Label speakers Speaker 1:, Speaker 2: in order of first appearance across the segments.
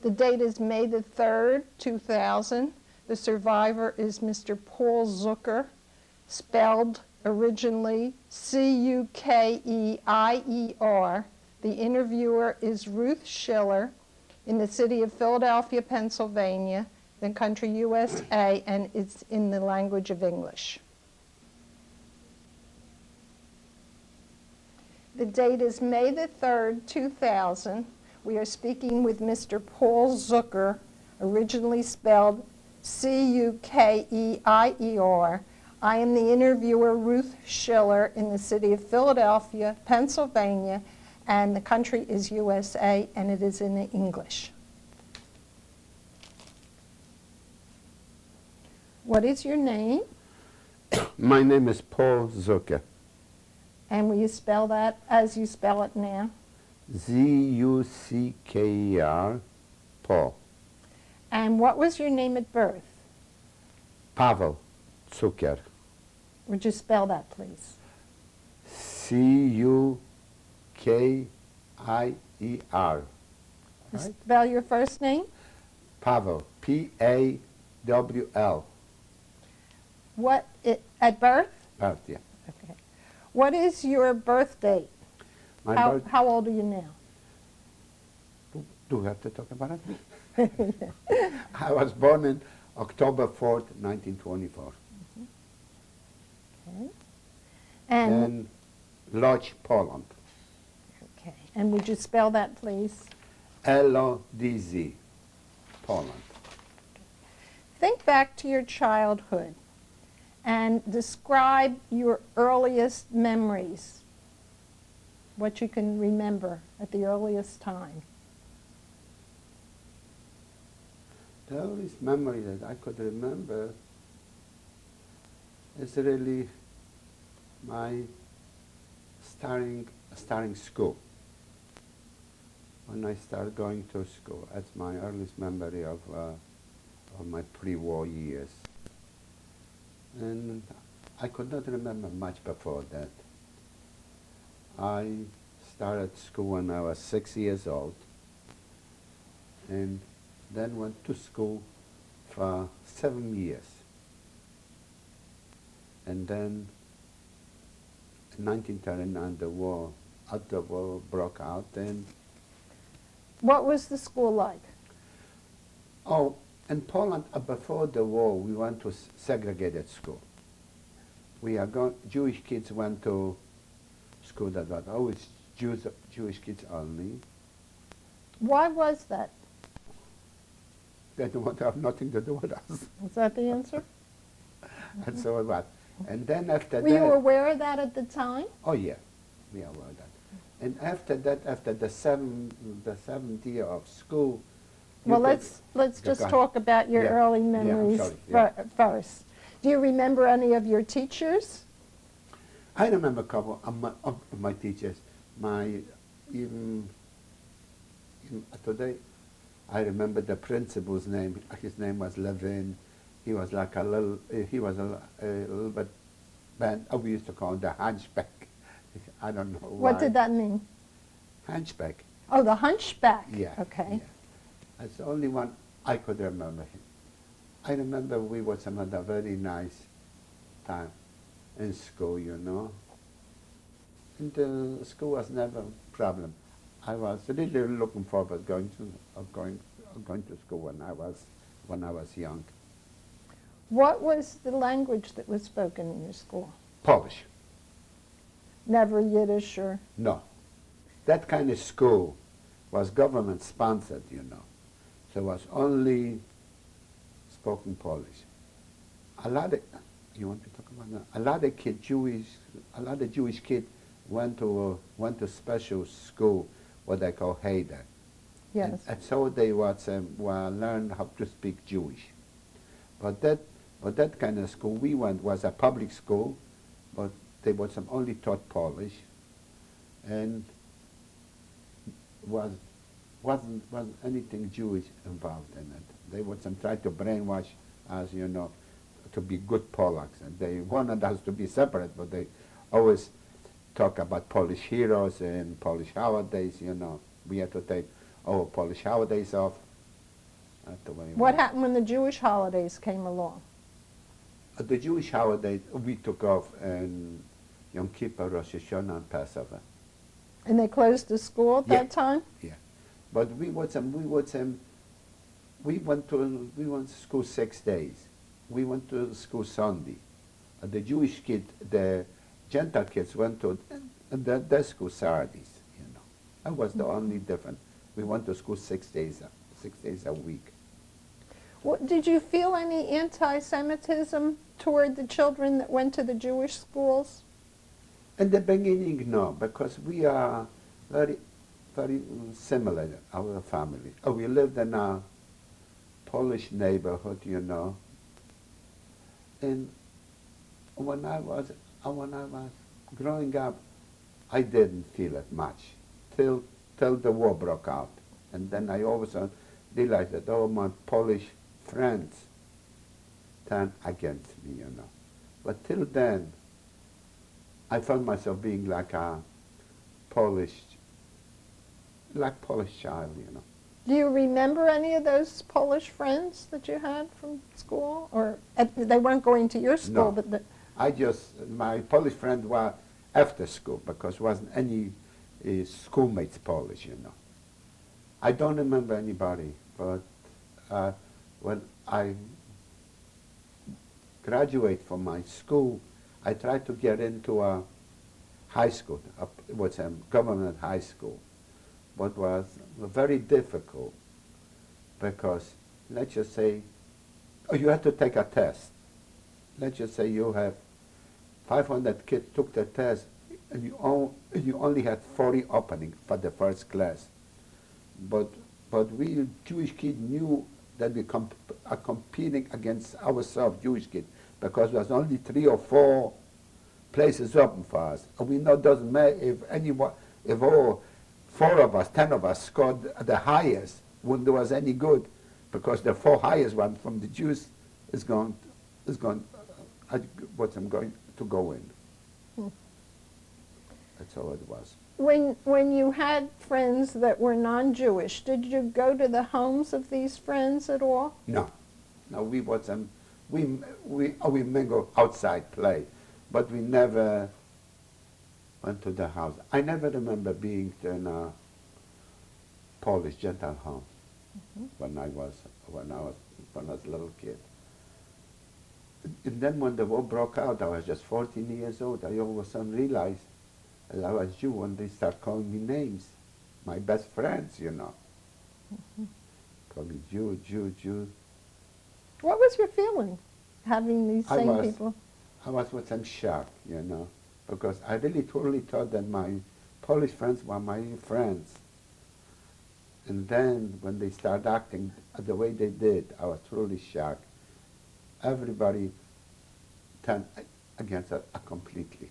Speaker 1: The date is May the 3rd, 2000. The survivor is Mr. Paul Zucker, spelled originally Cukeier. The interviewer is Ruth Schiller in the city of Philadelphia, Pennsylvania, the country USA, and it's in the language of English. The date is May the 3rd, 2000. We are speaking with Mr. Paul Zucker, originally spelled Cukeier. I am the interviewer, Ruth Schiller, in the city of Philadelphia, Pennsylvania, and the country is USA, and it is in English. What is your name?
Speaker 2: My name is Paul Zucker.
Speaker 1: And will you spell that as you spell it now?
Speaker 2: Z-U-C-K-E-R, Paul.
Speaker 1: And what was your name at birth?
Speaker 2: Pavel Zucker.
Speaker 1: Would you spell that, please?
Speaker 2: C-U-K-I-E-R. Right?
Speaker 1: Spell your first name?
Speaker 2: Pavel, P-A-W-L.
Speaker 1: At birth?
Speaker 2: Birth, yeah.
Speaker 1: Okay. What is your birth date? How old are you now?
Speaker 2: Do we have to talk about it? I was born in October 4th, 1924.
Speaker 1: Okay. And
Speaker 2: Lodz, Poland.
Speaker 1: Okay. And would you spell that, please?
Speaker 2: L-O-D-Z, Poland.
Speaker 1: Think back to your childhood and describe your earliest memories, what you can remember at the earliest time.
Speaker 2: The earliest memory that I could remember is really my starting school. When I started going to school, that's my earliest memory of my pre-war years. And I could not remember much before that. I started school when I was 6 years old, and then went to school for 7 years. And then in 1939 the war broke out. And
Speaker 1: what was the school like?
Speaker 2: Oh, in Poland, before the war, we went to segregated school. Jewish kids went to school that was always Jewish kids only.
Speaker 1: Why was that?
Speaker 2: They don't want to have nothing to do with us.
Speaker 1: Is that the answer?
Speaker 2: And so it was. And then after
Speaker 1: Were
Speaker 2: that...
Speaker 1: you aware of that at the time?
Speaker 2: Oh, yeah. We are aware of that. And after that, after the seventh year of school...
Speaker 1: Well, let's just talk about your early memories first. Do you remember any of your teachers?
Speaker 2: I remember a couple of my teachers. Even today, I remember the principal's name. His name was Levin. He was like a little bit bent. We used to call him the hunchback. I don't know why.
Speaker 1: What did that mean?
Speaker 2: Hunchback.
Speaker 1: Oh, the hunchback.
Speaker 2: Yeah.
Speaker 1: Okay.
Speaker 2: Yeah. That's the only one I could remember him. I remember we was another very nice time in school, you know. And the school was never a problem. I was really looking forward going to school when I was young.
Speaker 1: What was the language that was spoken in your school?
Speaker 2: Polish.
Speaker 1: Never Yiddish or?
Speaker 2: No. That kind of school was government sponsored, you know. So it was only spoken Polish. A lot of Jewish kids went to special school, what they call Heder.
Speaker 1: Yes.
Speaker 2: And so they learn how to speak Jewish. But that kind of school we went was a public school, but they was only taught Polish, and wasn't anything Jewish involved in it. They would try to brainwash us, you know, to be good Polacks, and they wanted us to be separate, but they always talk about Polish heroes and Polish holidays, you know. We had to take our Polish holidays off, That's the way it
Speaker 1: What
Speaker 2: was.
Speaker 1: happened when the Jewish holidays came along?
Speaker 2: The Jewish holidays, we took off in Yom Kippur, Rosh Hashanah, and Passover.
Speaker 1: And they closed the school at
Speaker 2: Yeah.
Speaker 1: that time?
Speaker 2: But we went to school 6 days. We went to school Sunday. The Jewish kids, the Gentile kids went to their school Saturdays, you know. That was the only difference. We went to school 6 days a week.
Speaker 1: Did you feel any anti-Semitism toward the children that went to the Jewish schools?
Speaker 2: In the beginning, no, because we are very, very similar, our family. We lived in a Polish neighborhood, you know. And when I was growing up, I didn't feel it much till the war broke out. And then I all of a sudden realized that all my Polish friends turned against me, you know. But till then, I felt myself being like a Polish child, you know.
Speaker 1: Do you remember any of those Polish friends that you had from school? Or they weren't going to your school,
Speaker 2: No.
Speaker 1: but
Speaker 2: My Polish friend was after school because wasn't any schoolmates Polish, you know. I don't remember anybody, but when I graduate from my school, I tried to get into a high school. It was a government high school, but was very difficult because, let's just say, you had to take a test. Let's just say you have 500 kids took the test, and you only had 40 openings for the first class. But we Jewish kids knew that we are competing against ourselves, Jewish kids, because there was only 3 or 4 places open for us. And we know it doesn't matter if all 4 of us, 10 of us scored the highest, wouldn't do us any good, because the 4 highest one from the Jews is going to go in. That's all it was.
Speaker 1: when you had friends that were non-Jewish, did you go to the homes of these friends at all?
Speaker 2: No, we mingle outside play, but we never went to the house. I never remember being in a Polish Gentile home when I was a little kid. And then when the war broke out, I was just 14 years old. I all of a sudden realized that I was Jew when they start calling me names. My best friends, you know. Call me Jew, Jew, Jew.
Speaker 1: What was your feeling having these same people?
Speaker 2: I was with some shock, you know, because I really totally thought that my Polish friends were my friends. And then when they started acting the way they did, I was totally shocked. Everybody turned against us completely.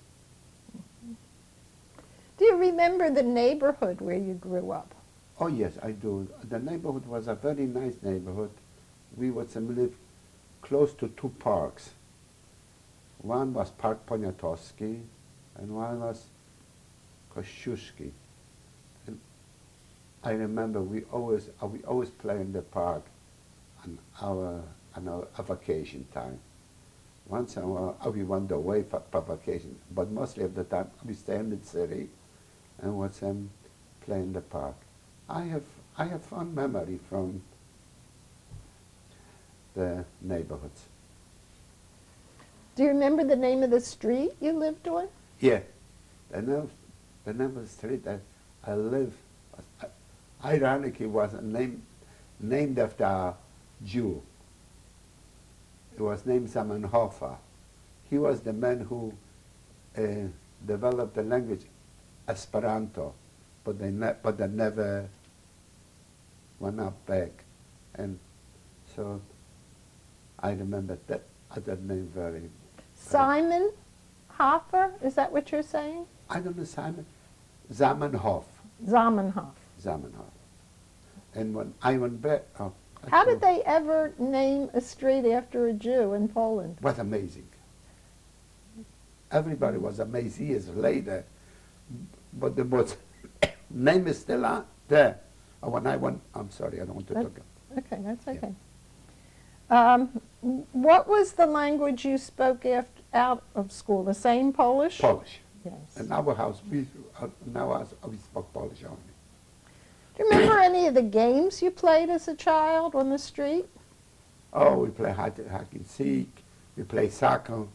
Speaker 1: Do you remember the neighborhood where you grew up?
Speaker 2: Oh yes, I do. The neighborhood was a very nice neighborhood. We would live close to 2 parks. One was Park Poniatowski, and one was Kościuszki. And I remember we always play in the park on our vacation time. Once in a while we went away for vacation, but mostly of the time we stay in the city and watch them play in the park. I have fond memory from the neighborhoods.
Speaker 1: Do you remember the name of the street you lived on?
Speaker 2: Yeah, the name of the street that I live, ironically, was named after a Jew. It was named Zamenhof. He was the man who developed the language Esperanto, but they never went up back, and so I remember that other name very.
Speaker 1: Simon Hoffer, is that what you're saying?
Speaker 2: I don't know, Simon. Zamenhof.
Speaker 1: Zamenhof.
Speaker 2: Zamenhof. And when I went back,
Speaker 1: How did they ever name a street after a Jew in Poland?
Speaker 2: was amazing. Everybody was amazed years later, but the name is still out there. When I went, I'm sorry, I don't want to talk.
Speaker 1: Okay, that's
Speaker 2: Yeah.
Speaker 1: okay. What was the language you spoke out of school? The same Polish?
Speaker 2: Polish.
Speaker 1: Yes.
Speaker 2: In our house, we spoke Polish only.
Speaker 1: Do you remember any of the games you played as a child on the street?
Speaker 2: Oh, we play hide and seek. We play soccer.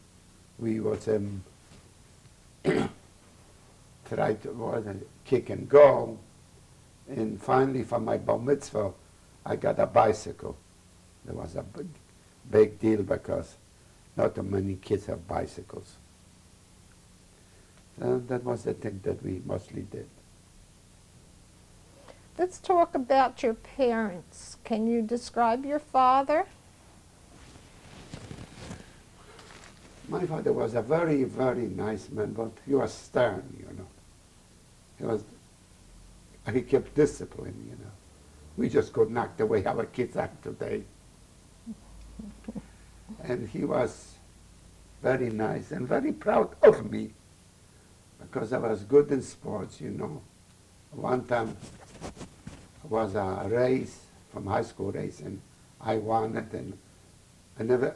Speaker 2: We was try to kick and go. And finally, for my bar mitzvah, I got a bicycle. That was a big deal because not too many kids have bicycles. So that was the thing that we mostly did.
Speaker 1: Let's talk about your parents. Can you describe your father?
Speaker 2: My father was a very, very nice man, but he was stern, you know. He kept discipline, you know. We just could knock the way our kids act today. And he was very nice and very proud of me because I was good in sports, you know. One time was a race, from high school race, and I won it, and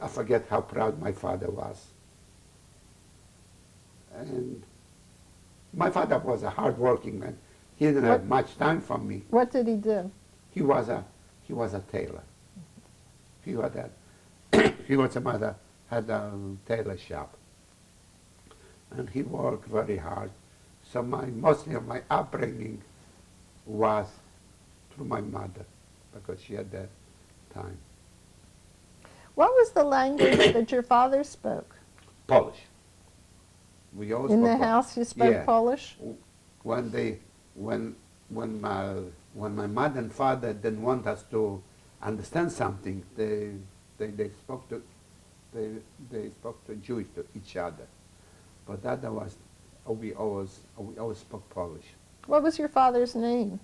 Speaker 2: I forget how proud my father was. And my father was a hard-working man. He didn't have much time for me.
Speaker 1: What did he do?
Speaker 2: He was a tailor. He was a mother, had a tailor shop. And he worked very hard. So mostly of my upbringing was through my mother, because she had that time.
Speaker 1: What was the language that your father spoke?
Speaker 2: Polish. We always
Speaker 1: In
Speaker 2: spoke
Speaker 1: the
Speaker 2: Polish.
Speaker 1: house you spoke
Speaker 2: Yeah.
Speaker 1: Polish?
Speaker 2: When my mother and father didn't want us to understand something, they spoke to Jewish to each other. But otherwise, we always spoke Polish.
Speaker 1: What was your father's name?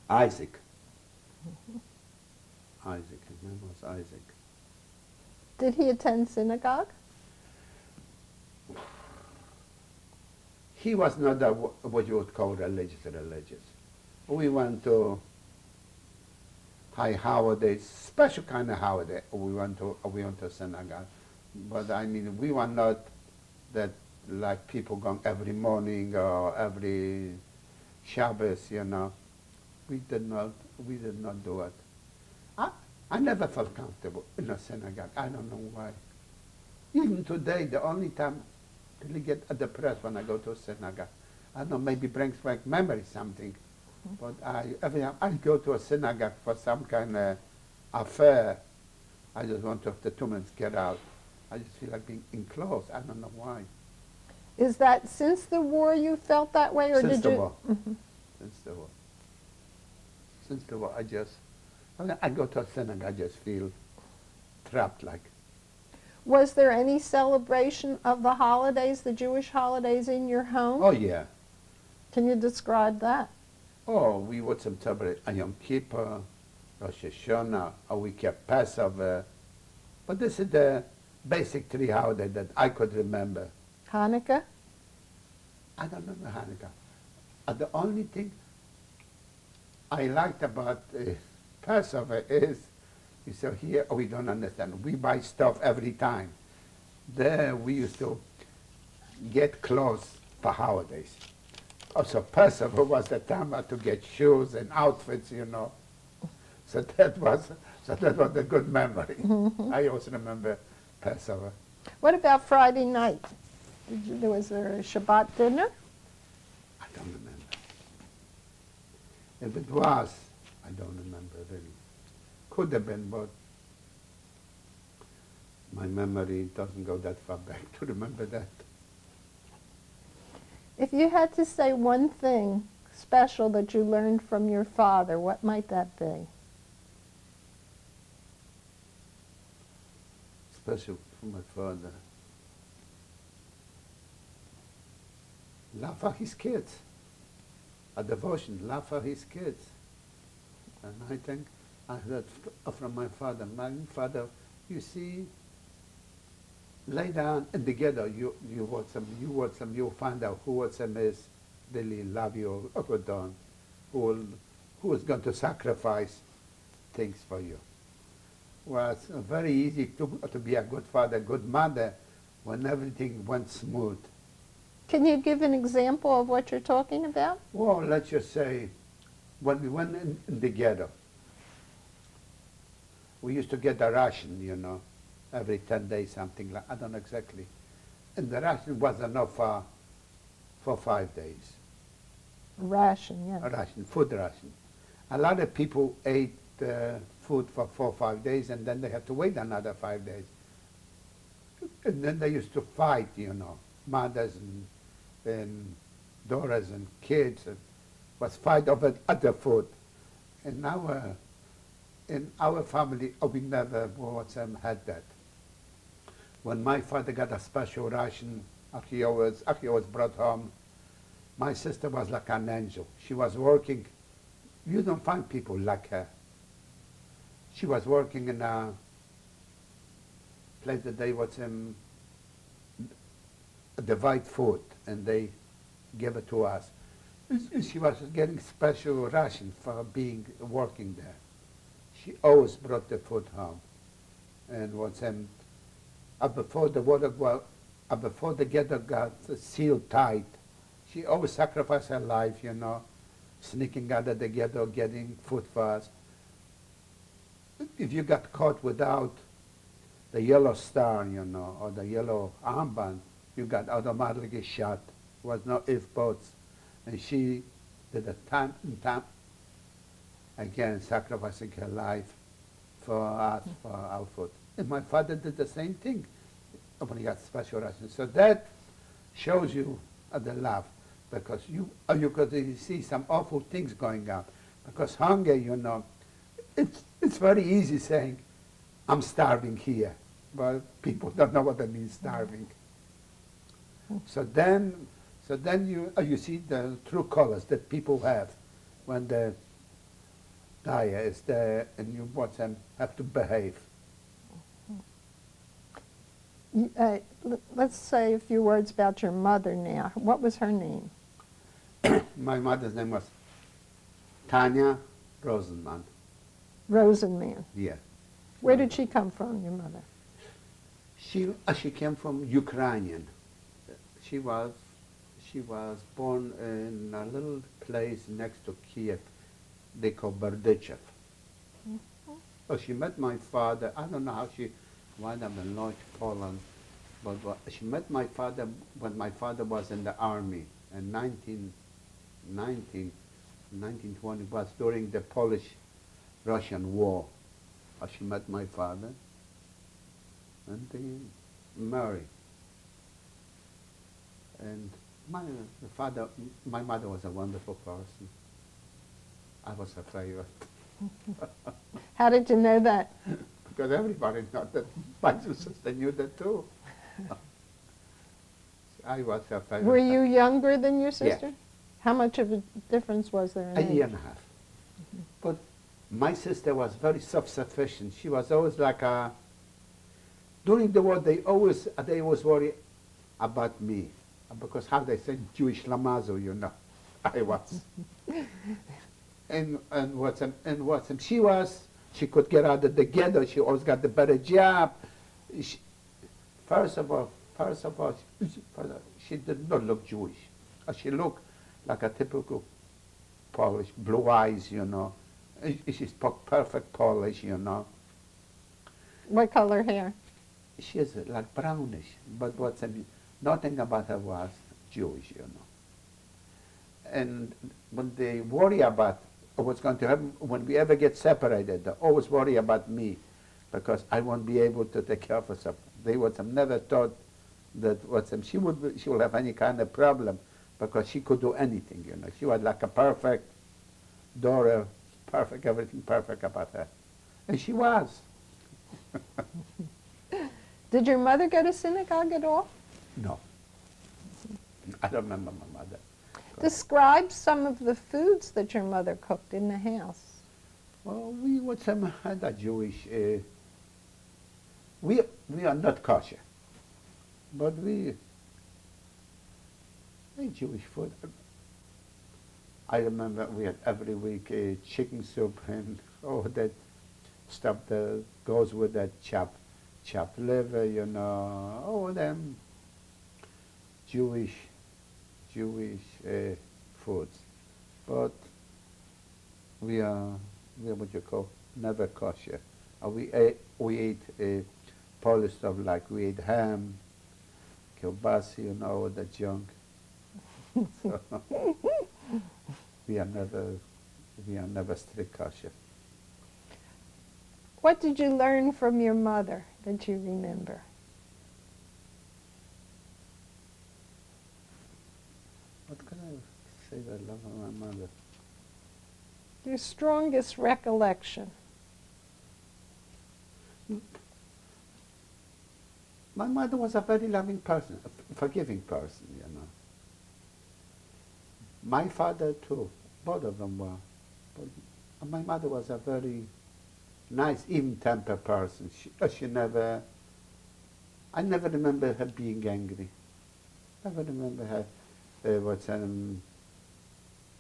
Speaker 2: Isaac. Isaac. His name was Isaac.
Speaker 1: Did he attend synagogue?
Speaker 2: He was not what you would call religious. We went to high holidays, special kind of holiday. We went to synagogue, but I mean we were not that like people going every morning or every Shabbos, you know. We did not do it. I never felt comfortable in a synagogue. I don't know why. Even today, the only time I really get depressed when I go to a synagogue. I don't know, maybe brings back memory something. But every time I go to a synagogue for some kind of affair, I just want to, after 2 minutes, get out. I just feel like being enclosed. I don't know why.
Speaker 1: Is that since the war you felt that way, or
Speaker 2: Since
Speaker 1: did
Speaker 2: the
Speaker 1: you?
Speaker 2: war. Since the war. Since the war, I go to a synagogue, I just feel trapped like.
Speaker 1: Was there any celebration of the holidays, the Jewish holidays, in your home?
Speaker 2: Oh, yeah.
Speaker 1: Can you describe that?
Speaker 2: Oh, we would celebrate Yom Kippur, Rosh Hashanah, or we kept Passover. But this is the basic 3 holidays that I could remember.
Speaker 1: Hanukkah?
Speaker 2: I don't remember Hanukkah. The only thing I liked about Passover is, you say, here we don't understand. We buy stuff every time. There we used to get clothes for holidays. Also, Passover was the time to get shoes and outfits, you know. So that was a good memory. I also remember Passover.
Speaker 1: What about Friday night? Was there a Shabbat dinner?
Speaker 2: I don't remember. If it was, I don't remember really. Could have been, but my memory doesn't go that far back to remember that.
Speaker 1: If you had to say one thing special that you learned from your father, what might that be?
Speaker 2: Special for my father. Love for his kids. A devotion, love for his kids. And I think I heard from my father. My father, you see, lay down and together you find out who is really love you or good on, who is going to sacrifice things for you. Was very easy to be a good father, good mother, when everything went smooth.
Speaker 1: Can you give an example of what you're talking about?
Speaker 2: Well, let's just say, when we went in the ghetto, we used to get a ration, you know, every 10 days, something like, I don't know exactly. And the ration was enough for 5 days.
Speaker 1: Ration, yes.
Speaker 2: A ration, food ration. A lot of people ate food for 4 or 5 days, and then they had to wait another 5 days. And then they used to fight, you know, mothers and daughters and kids, and was fight over other food. In our family, we never had that. When my father got a special ration, he always brought home. My sister was like an angel. She was working. You don't find people like her. She was working in a place that they divide food, and they give it to us. She was getting special ration for working there. She always brought the food home, and before the ghetto got sealed tight, she always sacrificed her life, you know, sneaking out of the ghetto, getting food for us. If you got caught without the yellow star, you know, or the yellow armband, you got automatically shot. There was no if, buts. And she did it time and time again, sacrificing her life for us, for our food. And my father did the same thing when he got special rations. So that shows you the love, because you could see some awful things going on. Because hunger, you know, it's very easy saying, I'm starving here. But people don't know what that means, starving. So then you see the true colors that people have when the diet is there, and you watch them have to behave.
Speaker 1: Let's say a few words about your mother now. What was her name?
Speaker 2: My mother's name was Tanya Rosenman.
Speaker 1: Rosenman.
Speaker 2: Yeah.
Speaker 1: Where did she come from, your mother?
Speaker 2: She came from Ukrainian. She was born in a little place next to Kiev. They call Berdychev. Oh, she met my father. I don't know how she wound up in Lodz, Poland, but she met my father when my father was in the army in 1920. It was during the Polish-Russian War. She met my father, and they married. And my mother was a wonderful person. I was her favorite.
Speaker 1: How did you know that?
Speaker 2: Because everybody knew that. My sister knew that too. I was her favorite.
Speaker 1: Were you younger than your sister?
Speaker 2: Yeah.
Speaker 1: How much of a difference was there in
Speaker 2: A
Speaker 1: age?
Speaker 2: year and a half. But my sister was very self-sufficient. She was always like a... During the war, they always worry about me. Because how they say Jewish Lamazo, you know. I was. and she could get out of the ghetto. She always got the better job. First of all, she did not look Jewish. She looked like a typical Polish, blue eyes, you know. She spoke perfect Polish, you know.
Speaker 1: What color hair?
Speaker 2: She is like brownish, but nothing about her was Jewish, you know. And when they worry about what's going to happen, when we ever get separated, they always worry about me, because I won't be able to take care of herself. They never thought that she will have any kind of problem, because she could do anything, you know. She was like a perfect daughter, perfect, everything perfect about her. And she was.
Speaker 1: Did your mother go to synagogue at all?
Speaker 2: No. I don't remember my mother.
Speaker 1: Describe some of the foods that your mother cooked in the house.
Speaker 2: Well, we had a Jewish... we are not kosher, but we ate Jewish food. I remember we had every week chicken soup and stuff that goes with that chopped liver, you know, all them Jewish foods. But we are what you call never kosher. We ate Polish stuff like we ate ham, kielbasa, you know, all the junk. So we are never strict kosher.
Speaker 1: What did you learn from your mother that you remember?
Speaker 2: What can I say that I love of my mother?
Speaker 1: Your strongest recollection.
Speaker 2: My mother was a very loving person, a forgiving person, you know. My father too, both of them were. But my mother was a very nice, even-tempered person. I never remember her being angry. Never remember her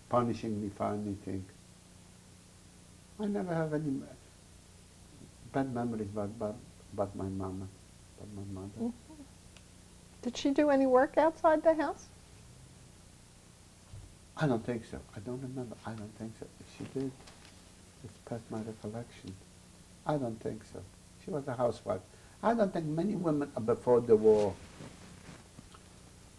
Speaker 2: punishing me for anything. I never have any bad memories about my mama, about my mother.
Speaker 1: Mm-hmm. Did she do any work outside the house?
Speaker 2: I don't think so. I don't remember. I don't think so. If she did, it's past my recollection. I don't think so. She was a housewife. I don't think many women before the war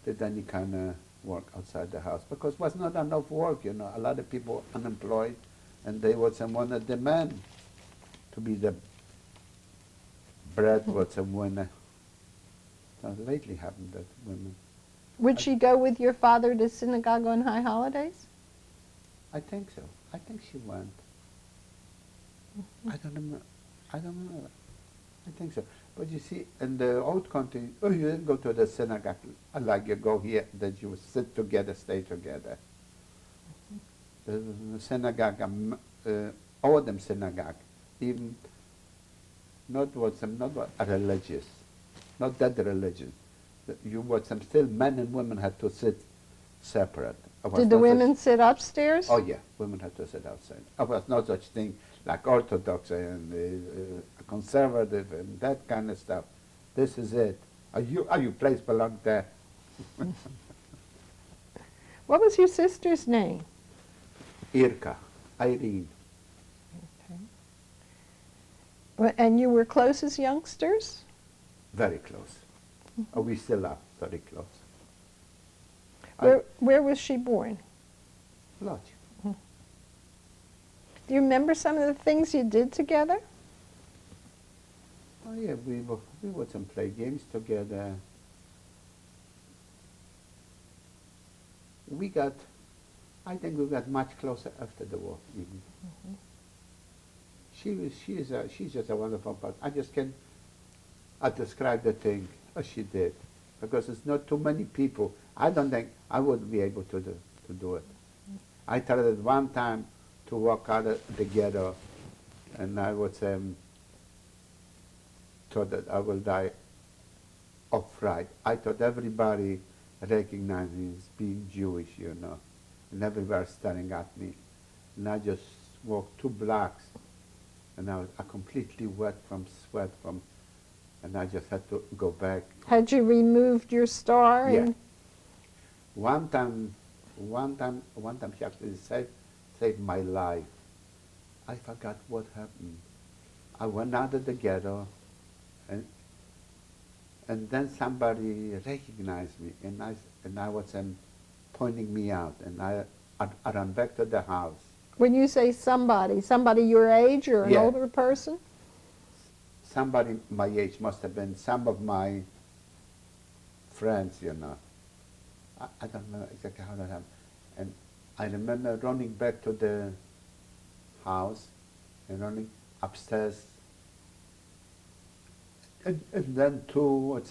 Speaker 2: did any kind of work outside the house because it was not enough work, you know. A lot of people unemployed, and they would wanted the men to be the bread was a winner. Now, lately happened that women.
Speaker 1: Would she go with your father to synagogue on high holidays?
Speaker 2: I think so. I think she went. I don't remember. I don't remember. I think so. But you see, in the old country, you didn't go to the synagogue like you go here, that you sit together, stay together. The synagogue, all them synagogue, even not a religious, not that religious. You was still men and women had to sit separate.
Speaker 1: Did the women sit upstairs?
Speaker 2: Oh yeah, women had to sit outside. There was no such thing like Orthodox and conservative and that kind of stuff. This is it. Your place belong there.
Speaker 1: What was your sister's name?
Speaker 2: Irka, Irene.
Speaker 1: Okay. And you were close as youngsters?
Speaker 2: Very close. Oh, we still are very close.
Speaker 1: Where was she born?
Speaker 2: Lodge.
Speaker 1: Do you remember some of the things you did together?
Speaker 2: Oh yeah, we would some play games together. I think we got much closer after the war even. She's just a wonderful person. I describe the thing as she did, because it's not too many people. I don't think I would be able to do it. I tried at one time to walk out of the ghetto, and I was thought that I will die of fright. I thought everybody recognized me as being Jewish, you know, and everybody staring at me. And I just walked 2 blocks, and I was completely wet from sweat and I just had to go back.
Speaker 1: Had you removed your star?
Speaker 2: Yeah. One time she actually saved my life. I forgot what happened. I went out of the ghetto, and then somebody recognized me, and I was pointing me out, and I ran back to the house.
Speaker 1: When you say somebody your age or an
Speaker 2: Yeah.
Speaker 1: older person?
Speaker 2: Somebody my age, must have been some of my friends, you know. I don't know exactly how that happened. And I remember running back to the house and running upstairs. And then 2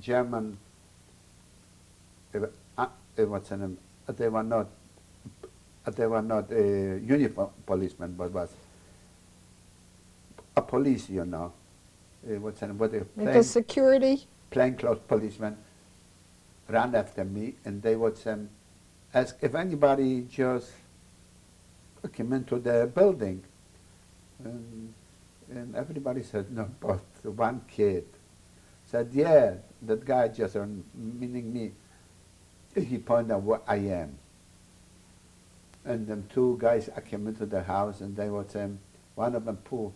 Speaker 2: German, they were not uniform policemen, but was a police, you know.
Speaker 1: Like a security?
Speaker 2: Plainclothes policemen ran after me, and they would ask if anybody just came into the building. And, and everybody said, no, but one kid said, yeah, that guy just, meaning me, he pointed out what I am. And them two guys, I came into the house and they were saying, one of them pulled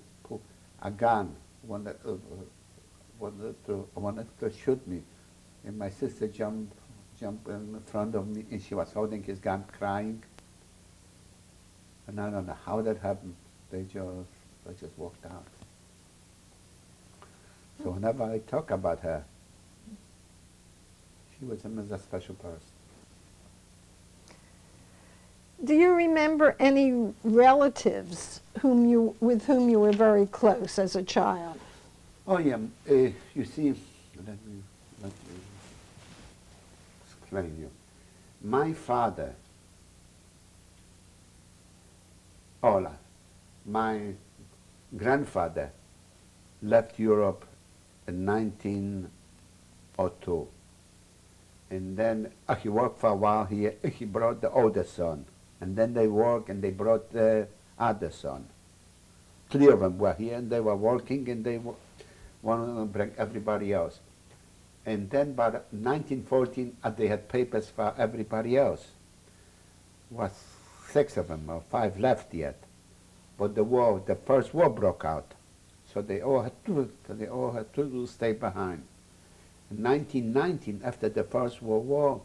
Speaker 2: a gun, wanted to shoot me. And my sister jumped in front of me and she was holding his gun crying. And I don't know how that happened. They just walked out. So whenever I talk about her, she was a special person.
Speaker 1: Do you remember any relatives with whom you were very close as a child?
Speaker 2: Oh yeah, you see, let me explain you. My father, Ola, my grandfather left Europe in 1902. And then he worked for a while here. He brought the older son. And then they worked and they brought the other son. Three of them were here and they were working and they wanted to bring everybody else. And then by 1914, they had papers for everybody else. Was 6 of them or 5 left yet. But the first war broke out. So they all had to stay behind. In 1919, after the First World War,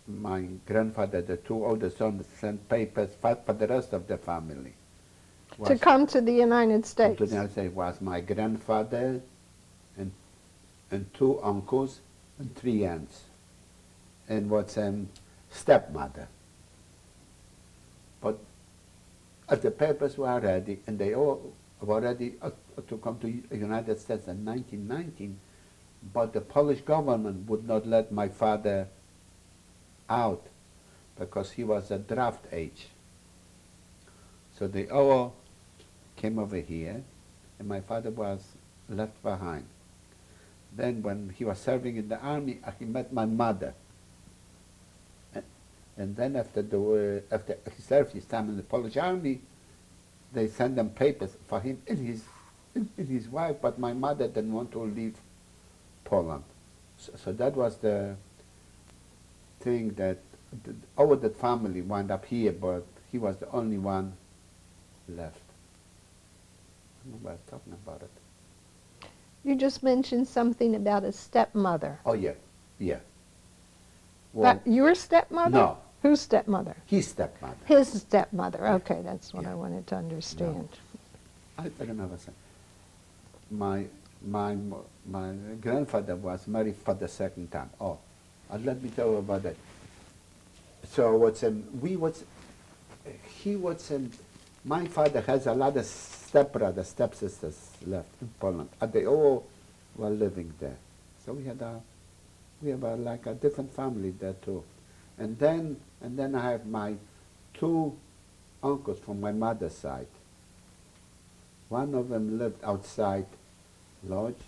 Speaker 2: my grandfather, the 2 older sons, sent papers for the rest of the family.
Speaker 1: To come to the United States?
Speaker 2: To the United States was my grandfather and 2 uncles and 3 aunts. And stepmother. But the papers were ready, and they all were ready to come to the United States in 1919, but the Polish government would not let my father out because he was at draft age. So they all came over here, and my father was left behind. Then when he was serving in the army, he met my mother. And then after he served his time in the Polish army, they sent them papers for him and his wife, but my mother didn't want to leave Poland. So that was the thing that all of that family wound up here, but he was the only one left. I don't know why I was talking about it.
Speaker 1: You just mentioned something about a stepmother.
Speaker 2: Oh, yeah. Well,
Speaker 1: your stepmother?
Speaker 2: No.
Speaker 1: Whose stepmother?
Speaker 2: His stepmother.
Speaker 1: His stepmother.
Speaker 2: Yeah.
Speaker 1: Okay, that's what
Speaker 2: Yeah.
Speaker 1: I wanted to understand.
Speaker 2: No. I don't know what my grandfather was married for the 2nd time. Oh, let me tell you about that. So my father has a lot of stepbrothers, stepsisters left in Poland. And they all were living there. So we have like a different family there too. And then I have my 2 uncles from my mother's side. One of them lived outside Lodz,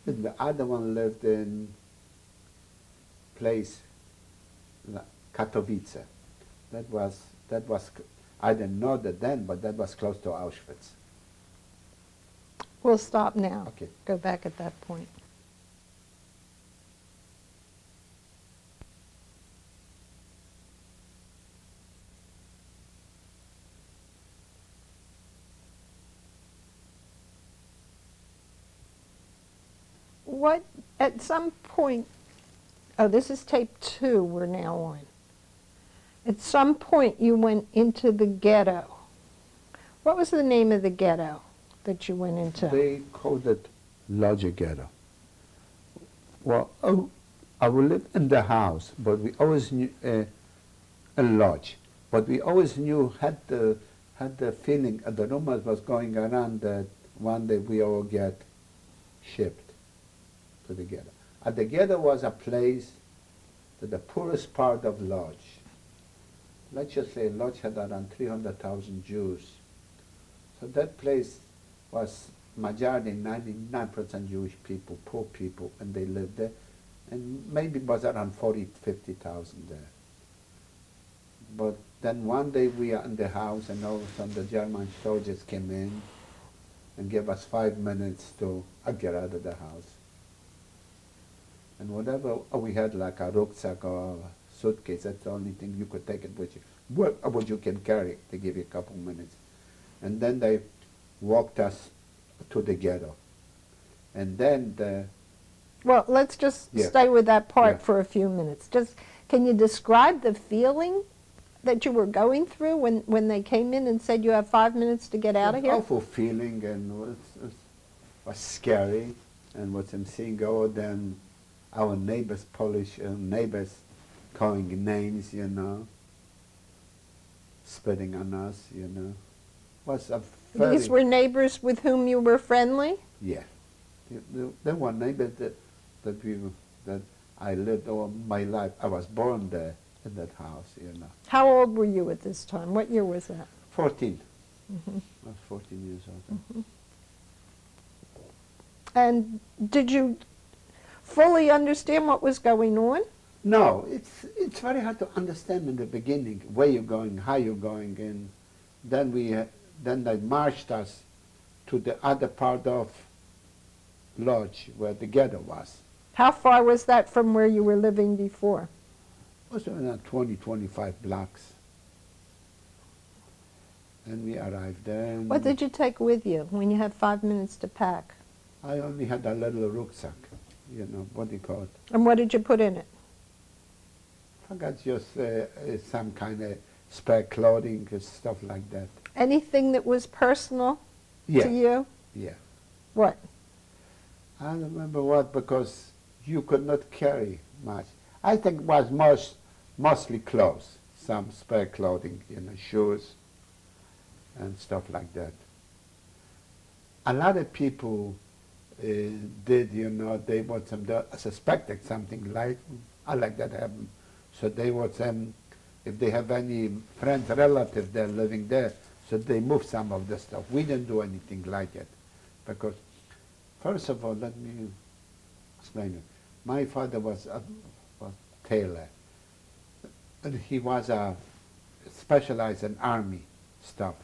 Speaker 2: and the other one lived in place Katowice. That was I didn't know that then, but that was close to Auschwitz.
Speaker 1: We'll stop now.
Speaker 2: Okay.
Speaker 1: Go back at that point. What, at some point, oh, this is tape 2 we're now on. At some point you went into the ghetto. What was the name of the ghetto that you went into?
Speaker 2: They called it Lodz Ghetto. Well, I would live in the house, but we always knew a lodge. But we always knew, had the feeling, the rumors was going around that one day we all get shipped to the ghetto. The ghetto was a place to the poorest part of Lodz. Let's just say Lodz had around 300,000 Jews. So that place was majority, 99% Jewish people, poor people, and they lived there. And maybe it was around 40,000, 50,000 there. But then one day we are in the house, and all of a sudden the German soldiers came in and gave us 5 minutes to get out of the house. And whatever we had, like a rucksack or a suitcase, that's the only thing you could take it with you. What you can carry, they give you a couple minutes. And then they walked us to the ghetto. And then
Speaker 1: Well, let's just
Speaker 2: Yeah.
Speaker 1: stay with that part
Speaker 2: Yeah.
Speaker 1: for a few minutes. Just, can you describe the feeling that you were going through when they came in and said you have 5 minutes to get out of
Speaker 2: it was
Speaker 1: here?
Speaker 2: awful feeling, and was scary. And what I'm seeing, then our neighbors, Polish neighbors, calling names, spitting on us, Was a very,
Speaker 1: These were neighbors with whom you were friendly?
Speaker 2: yeah. There were neighbors that I lived all my life. I was born there in that house,
Speaker 1: How old were you at this time? What year was that?
Speaker 2: 14.
Speaker 1: Mhm.
Speaker 2: I was 14 years old.
Speaker 1: And did you fully understand what was going on?
Speaker 2: No, it's very hard to understand in the beginning where you're going, how you're going, and then they marched us to the other part of Lodge where the ghetto was.
Speaker 1: How far was that from where you were living before?
Speaker 2: It was around 20, 25 blocks. And we arrived there. And
Speaker 1: What did you take with you when you had 5 minutes to pack?
Speaker 2: I only had a little rucksack, what do you call it?
Speaker 1: And what did you put in it?
Speaker 2: I got just some kind of spare clothing and stuff like that.
Speaker 1: Anything that was personal
Speaker 2: Yeah,
Speaker 1: to you?
Speaker 2: yeah.
Speaker 1: What?
Speaker 2: I don't remember what, because you could not carry much. I think it was mostly clothes, some spare clothing, shoes and stuff like that. A lot of people did, they would suspected something like that happened. So they would, if they have any friends, relatives there living there, so they moved some of the stuff. We didn't do anything like it, because first of all, let me explain it. My father was a tailor, and he was specialized in army stuff.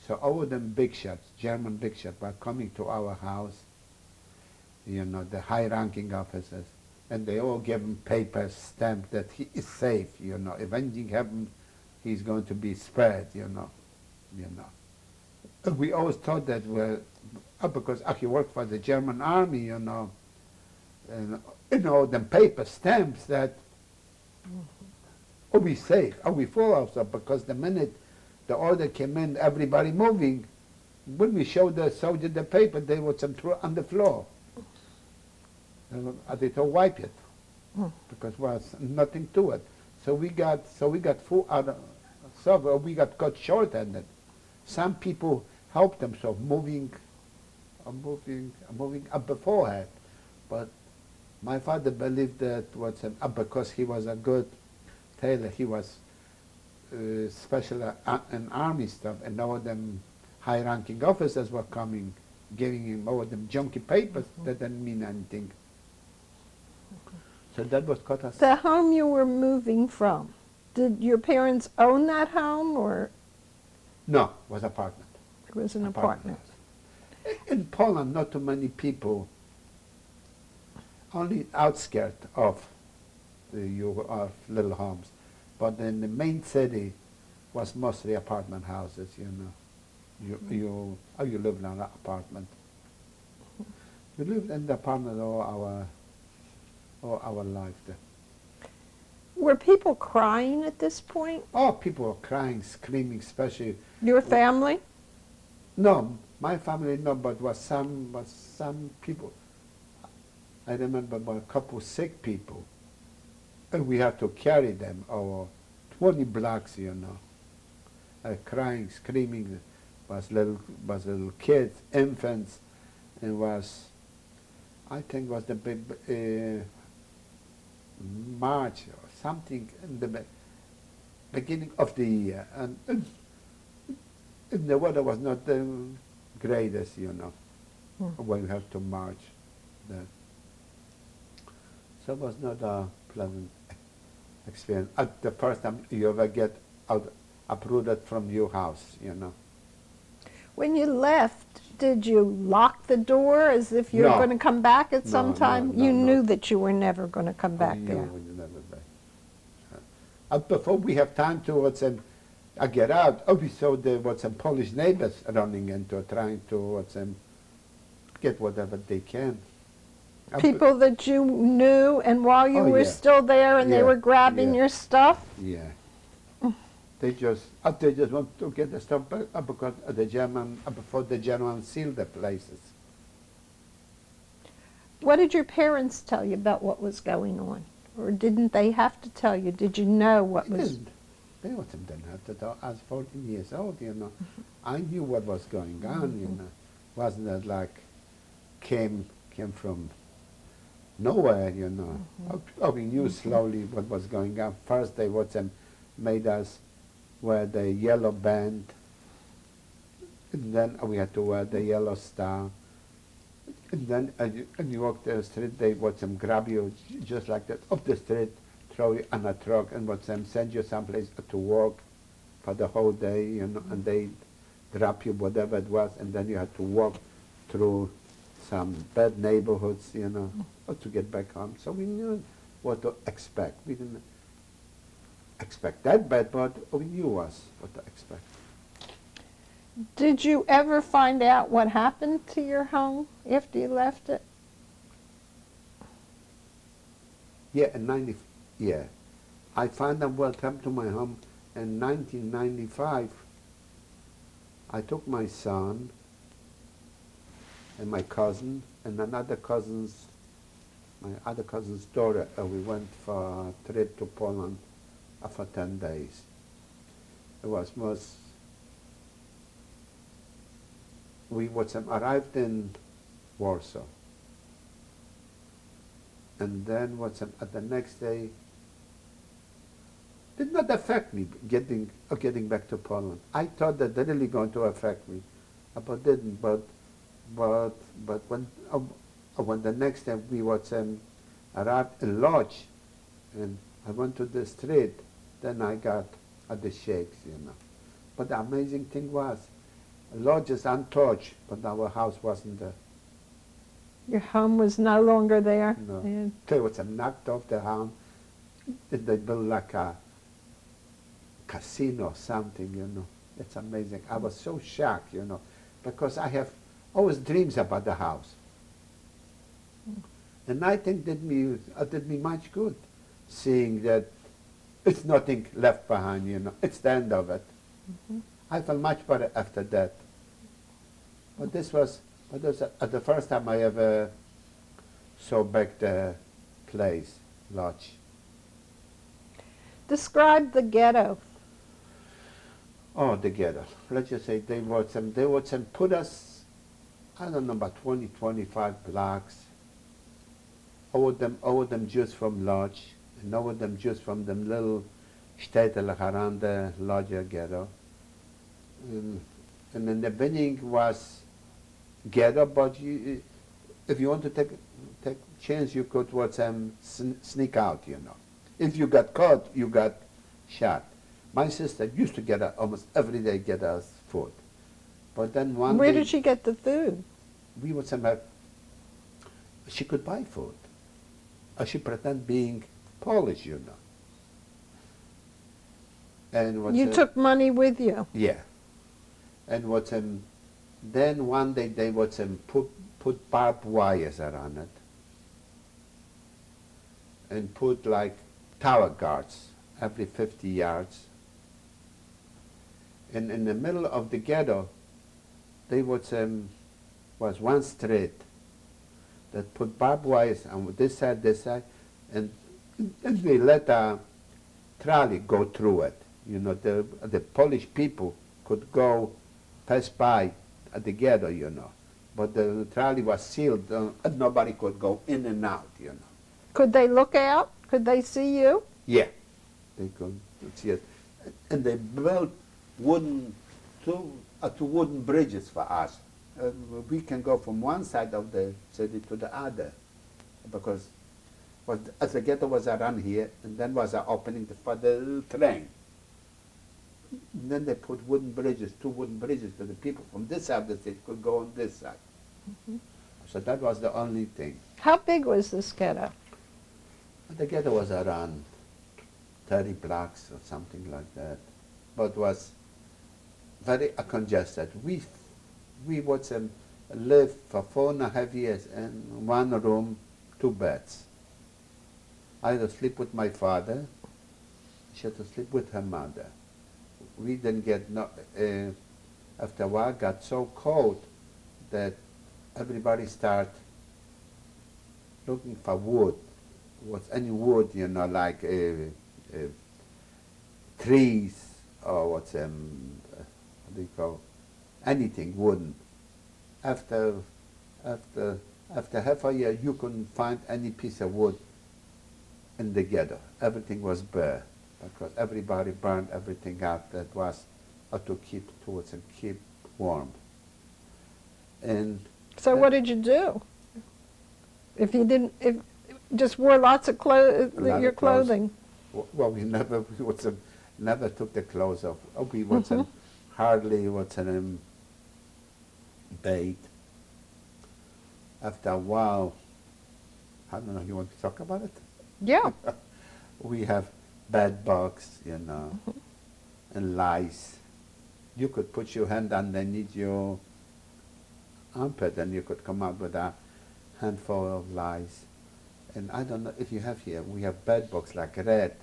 Speaker 2: So all of them big shots, German big shots, were coming to our house, the high-ranking officers, and they all gave him papers stamped that he is safe, If anything happens, he's going to be spared, And we always thought that, because he worked for the German army, and them paper stamps that, we safe, we full of stuff, because the minute the order came in, everybody moving, when we showed the soldier the paper, they would throw on the floor. They told wipe it, because there was nothing to it. So we got full out of stuff. We got cut short-handed. Some people helped themselves moving up beforehand, but my father believed that because he was a good tailor, he was special in army stuff, and all of them high-ranking officers were coming, giving him all of them junky papers that didn't mean anything. So that was cut us.
Speaker 1: The home you were moving from, did your parents own that home, or
Speaker 2: No, it was apartment.
Speaker 1: it was an apartment?
Speaker 2: house. In Poland, not too many people, only outskirts of of little homes. But in the main city was mostly apartment houses, You lived in an apartment. We lived in the apartment all our life there.
Speaker 1: Were people crying at this point?
Speaker 2: Oh, people were crying, screaming, especially.
Speaker 1: Your family?
Speaker 2: No, my family no, but was some people. I remember a couple sick people, and we had to carry them over 20 blocks, crying, screaming. Was little kids, infants, and I think was the big March or something in the beginning of the year, and the weather was not the greatest, when we had to march there. So it was not a pleasant experience. At the first time you ever get out, uprooted from your house, you know.
Speaker 1: When you left, did you lock the door as if you were
Speaker 2: No.
Speaker 1: going to come back at
Speaker 2: No,
Speaker 1: some
Speaker 2: no,
Speaker 1: time?
Speaker 2: no,
Speaker 1: You
Speaker 2: no.
Speaker 1: knew that you were never going to come back
Speaker 2: You
Speaker 1: there.
Speaker 2: would never back. Before we have time to get out, we saw there was some Polish neighbors running into trying to get whatever they can.
Speaker 1: People that you knew, and while you
Speaker 2: Oh,
Speaker 1: were
Speaker 2: yeah.
Speaker 1: still there and they
Speaker 2: Yeah,
Speaker 1: were grabbing
Speaker 2: yeah.
Speaker 1: your stuff?
Speaker 2: Yeah. They just want to get the stuff back because the German, before the Germans sealed the places.
Speaker 1: What did your parents tell you about what was going on? Or didn't they have to tell you? Did you know what was...
Speaker 2: They didn't have to tell. I was 14 years old, you know. I knew what was going on, you know. Wasn't that like came from nowhere, you know. We knew slowly what was going on. First they made us wear the yellow band, and then we had to wear the yellow star. And then and you walk the street, they grab you just like that off the street, throw you on a truck, and send you someplace to work for the whole day, you know, and they drop you whatever it was, and then you had to walk through some bad neighborhoods, you know, to get back home. So we knew what to expect. We didn't expect that bad, but we knew what to expect.
Speaker 1: Did you ever find out what happened to your home after you left it?
Speaker 2: Yeah, yeah. I found out what happened to my home in 1995. I took my son and my cousin and my other cousin's daughter. We went for a trip to Poland for 10 days. It was we arrived in Warsaw, and then at the next day did not affect me getting back to Poland. I thought that really going to affect me, but didn't. But when the next time we arrived in Lodz, and I went to the street, then I got the shakes, you know. But the amazing thing was, Lodz is untouched, but our house wasn't there.
Speaker 1: Your home was no longer there?
Speaker 2: No.
Speaker 1: Yeah.
Speaker 2: They was knocked off the home. They built like a casino or something, you know. It's amazing. I was so shocked, you know, because I have always dreams about the house. And I think did me much good, seeing that it's nothing left behind, you know. It's the end of it. I felt much better after that. But this was the first time I ever saw back the place, Lodz.
Speaker 1: Describe the ghetto.
Speaker 2: Oh, the ghetto. Let's just say they would put us, I don't know, about 20, 25 blocks. All of them just from Lodz, and all of them just from them little städte around the larger ghetto. And in the beginning was ghetto, but if you want to take chance, you could sneak out, you know. If you got caught, you got shot. My sister used to almost every day get us food. But then one
Speaker 1: Where
Speaker 2: day...
Speaker 1: did she get the food?
Speaker 2: We would somehow... She could buy food. Or she pretend being Polish, you know. And
Speaker 1: You took money with you?
Speaker 2: Yeah. And then one day they would put barbed wires around it. And put like tower guards every 50 yards. And in the middle of the ghetto, they was one street that put barbed wires on this side, and they let a trolley go through it. You know, the Polish people could go pass by at the ghetto, you know. But the trolley was sealed, and nobody could go in and out, you know.
Speaker 1: Could they look out? Could they see you?
Speaker 2: Yeah, they could see it. And they built two wooden bridges for us. We can go from one side of the city to the other, because as the ghetto was around here, and then was an opening for the train. And then they put wooden bridges, 2 wooden bridges, so the people from this side of the city could go on this side. So that was the only thing.
Speaker 1: How big was this ghetto?
Speaker 2: The ghetto was around 30 blocks or something like that, but was very congested. We would live for 4.5 years in 1 room, 2 beds. I had to sleep with my father. She had to sleep with her mother. We didn't get after a while, got so cold that everybody started looking for wood. What's any wood, you know, like trees or what do you call, anything wooden. After half a year, you couldn't find any piece of wood in the ghetto. Everything was bare because everybody burned everything out that was to keep towards and keep warm. And
Speaker 1: So what did you do? If you didn't, if just wore lots of your clothing.
Speaker 2: Well, we never never took the clothes off. We hardly bathed. After a while, I don't know. You want to talk about it?
Speaker 1: Yeah.
Speaker 2: We have bed bugs, you know, and lice. You could put your hand underneath your armpit and you could come up with a handful of lice. And I don't know if you have here, we have bed bugs like red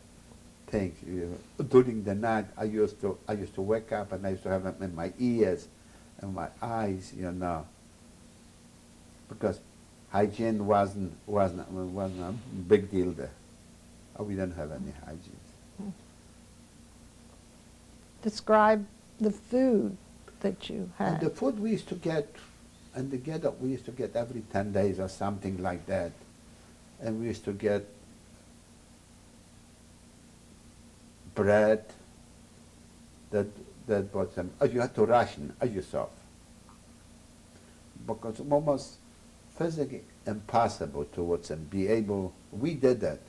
Speaker 2: things. During the night, I used to wake up and I used to have them in my ears and my eyes, you know, because hygiene wasn't a big deal there. We didn't have any hygiene.
Speaker 1: Describe the food that you had.
Speaker 2: And the food we used to get in the ghetto, we used to get every 10 days or something like that. And we used to get bread that was, you had to ration yourself. Because almost physically impossible to be able, we did that.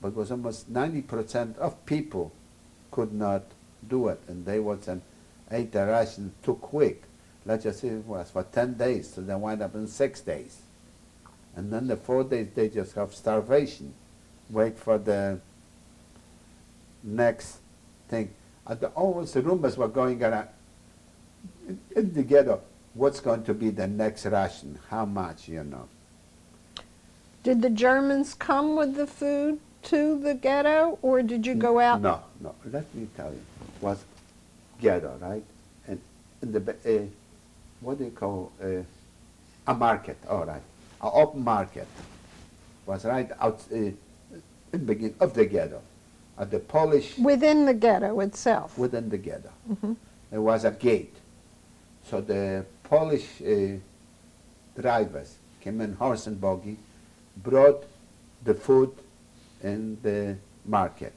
Speaker 2: Because almost 90% of people could not do it, and they ate the ration too quick. Let's just say it was for 10 days, so they wind up in 6 days. And then the 4 days, they just have starvation. Wait for the next thing. Always the rumors were going around in the ghetto, what's going to be the next ration, how much, you know.
Speaker 1: Did the Germans come with the food to the ghetto, or did you go out?
Speaker 2: No. Let me tell you. It was ghetto, right? And in the what do you call a market? All right, an open market was right out in the beginning of the ghetto. At the Polish
Speaker 1: Within the ghetto itself.
Speaker 2: within the ghetto, there was a gate. So the Polish drivers came in horse and buggy, brought the food in the market,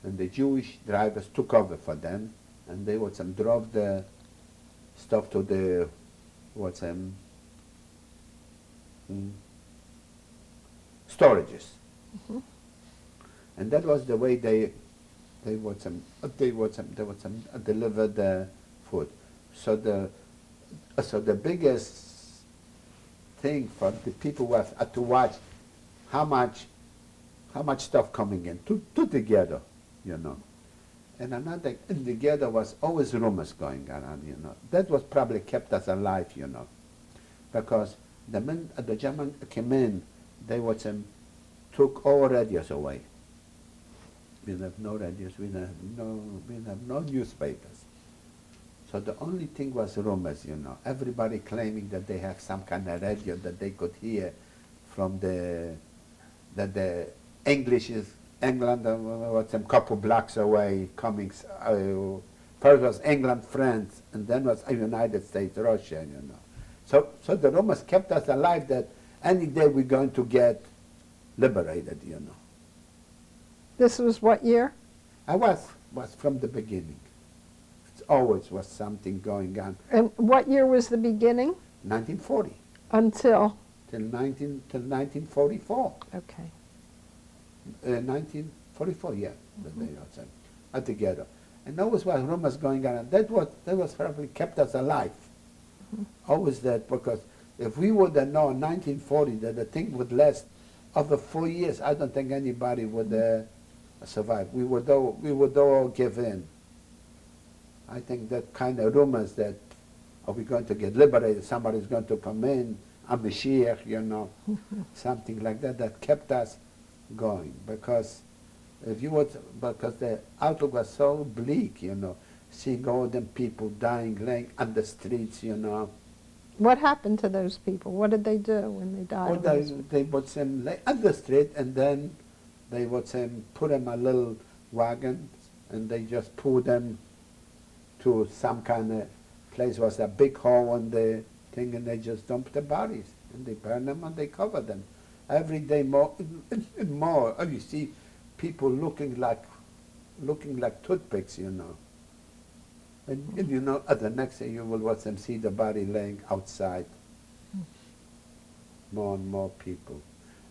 Speaker 2: and the Jewish drivers took over for them, and they drove the stuff to the storages, and that was the way they deliver the food. So the biggest thing for the people was to watch how much stuff coming in to the ghetto, you know. And another, in the ghetto was always rumors going around, you know. That was probably kept us alive, you know. Because the German came in, they took all radios away. We didn't have no radios, we didn't have no newspapers. So the only thing was rumors, you know. Everybody claiming that they have some kind of radio that they could hear from that the English is England was a couple blocks away coming. First was England, France, and then was United States, Russia, you know. So the rumors kept us alive that any day we're going to get liberated, you know.
Speaker 1: This was what year?
Speaker 2: I was from the beginning. It always was something going on.
Speaker 1: And what year was the beginning?
Speaker 2: 1940.
Speaker 1: Until?
Speaker 2: Till 1944.
Speaker 1: Okay.
Speaker 2: 1944, yeah, that they are together. And always was rumors going on, and that was probably kept us alive. Always that, because if we would have known in 1940 that the thing would last over 4 years, I don't think anybody would survive. We would all give in. I think that kind of rumors that are we going to get liberated, somebody's going to come in, a Mashiach, you know, something like that, that kept us going. Because because the outlook was so bleak, you know, seeing all them people dying, laying on the streets, you know.
Speaker 1: What happened to those people? What did they do when they died?
Speaker 2: Or they would send lay on the street, and then they would send, put them in a little wagon, and they just pull them to some kind of place. Was a big hole in the thing, and they just dump the bodies, and they burn them and they cover them. Every day more and more. Oh, you see people looking like toothpicks, you know. And you know, at the next day you will watch them see the body laying outside. More and more people.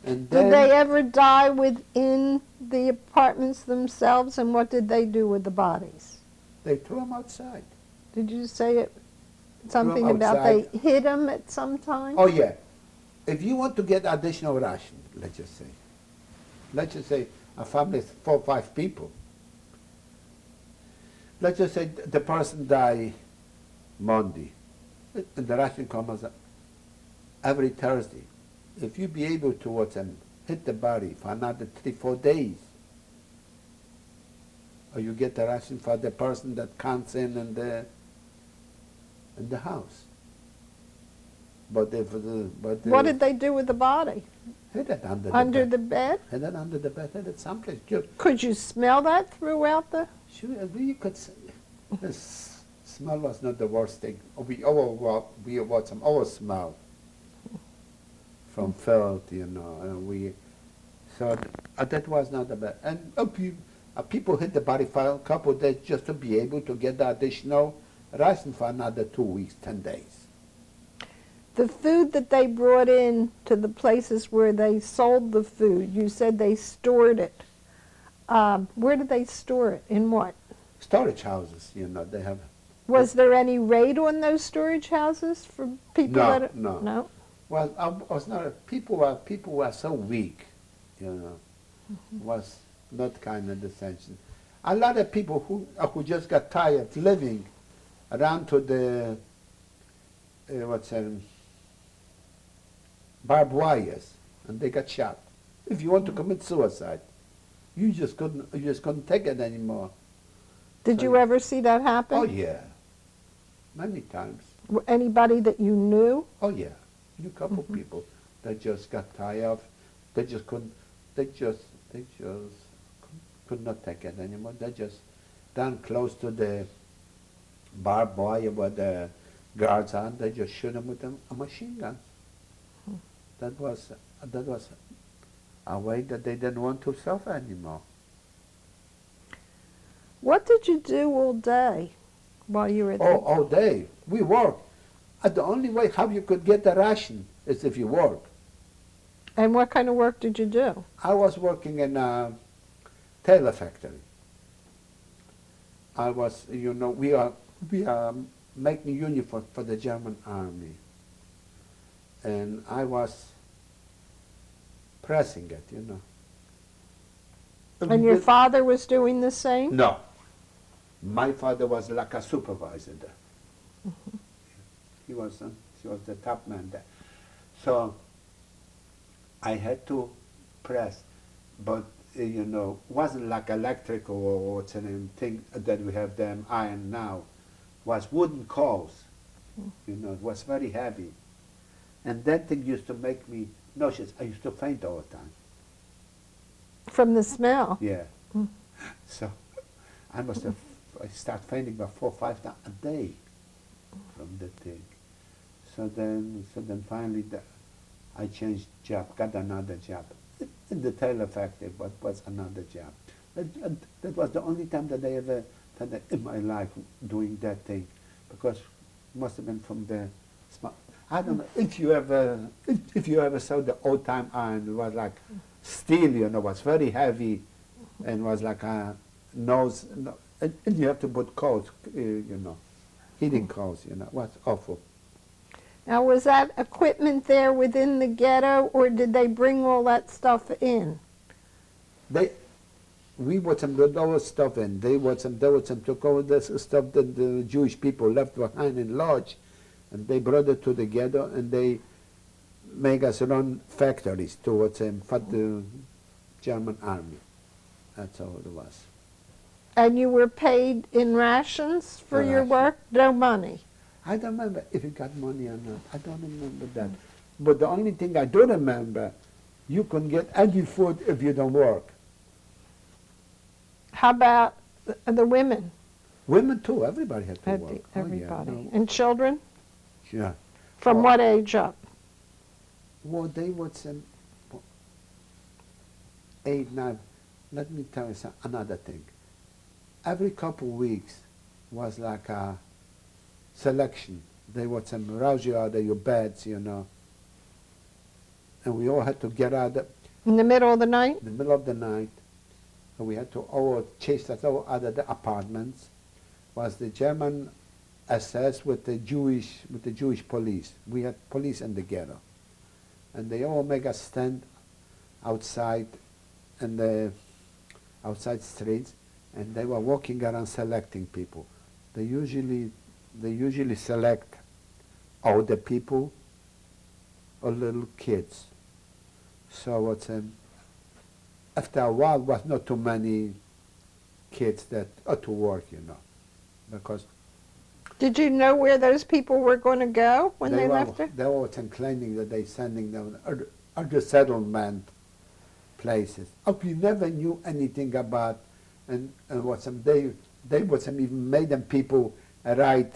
Speaker 2: And then,
Speaker 1: did they ever die within the apartments themselves, and what did they do with the bodies?
Speaker 2: they threw them outside.
Speaker 1: Did you say something about they hid them at some time?
Speaker 2: Oh yeah. If you want to get additional ration, let's just say a family is 4 or 5 people. Let's just say the person died Monday, and the ration comes every Thursday. If you be able to watch them hit the body for another 3 or 4 days, or you get the ration for the person that comes in the house. But
Speaker 1: what did they do with the body?
Speaker 2: Hid it
Speaker 1: Under the bed?
Speaker 2: Hid it under the bed, hid it someplace.
Speaker 1: Could you smell that throughout the...
Speaker 2: Sure, you could. The smell was not the worst thing. We always smell from filth, you know, and that was not the bad. And people hit the body for a couple of days just to be able to get the additional ration for another 2 weeks, 10 days.
Speaker 1: The food that they brought in to the places where they sold the food, you said they stored it. Where did they store it? In what?
Speaker 2: Storage houses, you know, they have.
Speaker 1: Was there any raid on those storage houses for people that...
Speaker 2: No.
Speaker 1: No?
Speaker 2: Well, I was not. People were so weak, you know. Was not kind of dissension. A lot of people who just got tired living around to the barbed wires, and they got shot. If you want to commit suicide, you just couldn't take it anymore.
Speaker 1: Did you ever see that happen?
Speaker 2: Oh yeah, many times.
Speaker 1: Anybody that you knew?
Speaker 2: Oh yeah, a couple people that just got tired of, they just could not take it anymore. They just down close to the barbed wire where the guards are, they just shoot them with a machine gun. That was a way that they didn't want to suffer anymore.
Speaker 1: What did you do all day while you were there?
Speaker 2: Oh, all day. We worked. The only way how you could get the ration is if you work.
Speaker 1: And what kind of work did you do?
Speaker 2: I was working in a tailor factory. I was, you know, we are making uniforms for the German army. And I was pressing it, you know.
Speaker 1: And your father was doing the same?
Speaker 2: No. My father was like a supervisor there. He was the top man there. So I had to press, but you know, wasn't like electrical or what's the name thing that we have them iron now. Was wooden coals. You know, it was very heavy. And that thing used to make me nauseous. I used to faint all the time.
Speaker 1: From the smell?
Speaker 2: Yeah. So I start fainting about 4 or 5 times a day from the thing. So then finally I changed job, got another job in the tailor factory, but was another job. That was the only time that I ever had in my life doing that thing, because it must have been from the small. I don't know if you ever saw the old time iron. It was like steel, you know, was very heavy and was like a nose, and you have to put coats, you know, heating coats, you know, it was awful.
Speaker 1: Now, was that equipment there within the ghetto, or did they bring all that stuff in?
Speaker 2: We brought some of our stuff in. They brought some took all this stuff that the Jewish people left behind in Lodge, and they brought it to the ghetto, and they make us run factories towards them for the German army. That's all it was.
Speaker 1: And you were paid in rations for your
Speaker 2: Rations.
Speaker 1: work? No money?
Speaker 2: I don't remember if you got money or not. I don't remember that. But the only thing I do remember, you can get any food if you don't work.
Speaker 1: How about the women?
Speaker 2: Women too. Everybody had to work.
Speaker 1: Everybody.
Speaker 2: Oh, yeah, no.
Speaker 1: And children?
Speaker 2: Yeah.
Speaker 1: From
Speaker 2: Oh.
Speaker 1: what age up?
Speaker 2: Well, they would send 8, 9. Let me tell you another thing. Every couple of weeks was like a selection. They would send rouse you out of your beds, you know. And we all had to get out
Speaker 1: In the middle of the night?
Speaker 2: in the middle of the night. And we had to all chase us all out of the apartments. Was the German SS with the Jewish police. We had police in the ghetto. And they all make us stand outside in the outside streets, and they were walking around selecting people. They usually select older people or little kids. So after a while was not too many kids that ought to work, you know, because
Speaker 1: Did you know where those people were going to go when they left there?
Speaker 2: They were claiming that they sending them other settlement places. Oh, we never knew anything about, and what some they would some even made them people write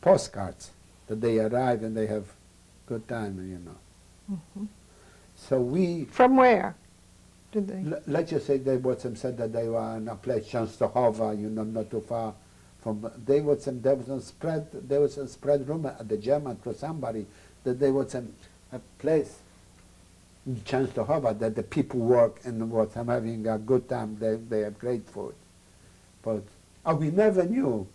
Speaker 2: postcards that they arrive and they have good time, you know.
Speaker 1: Mm-hmm.
Speaker 2: So we.
Speaker 1: From where did they?
Speaker 2: Let's just say they would some said that they were in a place Częstochowa, you know, not too far from. There was some spread rumor at the German to somebody that there was a place in Częstochowa that the people work and was having a good time. They have great food, but we never knew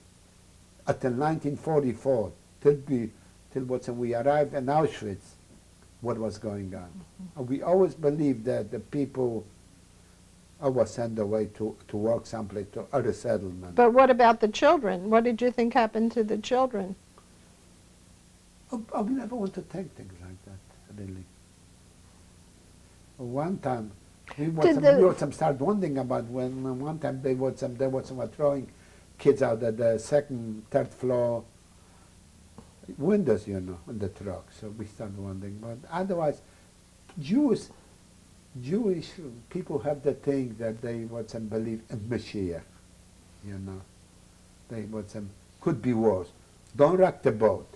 Speaker 2: until 1944 till we arrived in Auschwitz what was going on. Mm-hmm. We always believed that the people were sent away to work someplace, to other settlements.
Speaker 1: But what about the children? What did you think happened to the children?
Speaker 2: We never want to think things like that, really. One time, we started wondering about when one time they were throwing kids out at the second, third floor windows, you know, in the truck. So we started wondering. But otherwise, Jewish people have the thing that they believe in Mashiach, you know. They could be worse. Don't rock the boat.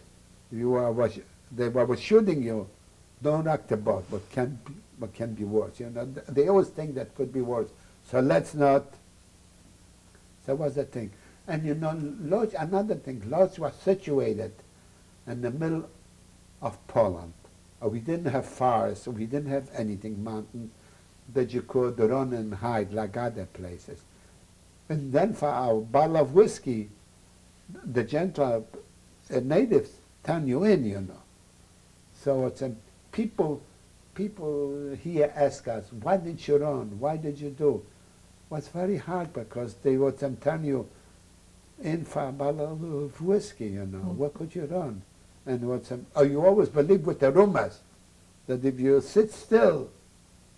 Speaker 2: They were shooting you. Don't rock the boat. But can be worse. You know, they always think that could be worse. So let's not. So what's the thing? And you know, Lodz, another thing. Lodz was situated in the middle of Poland. We didn't have forests, we didn't have anything, mountains, that you could run and hide like other places. And then for our bottle of whiskey, the Gentile natives turn you in, you know. So it's people here ask us, why did you run? Why did you do? Well, it's very hard because they would turn you in for a bottle of whiskey, you know. Mm-hmm. What could you run? And you always believe with the rumors that if you sit still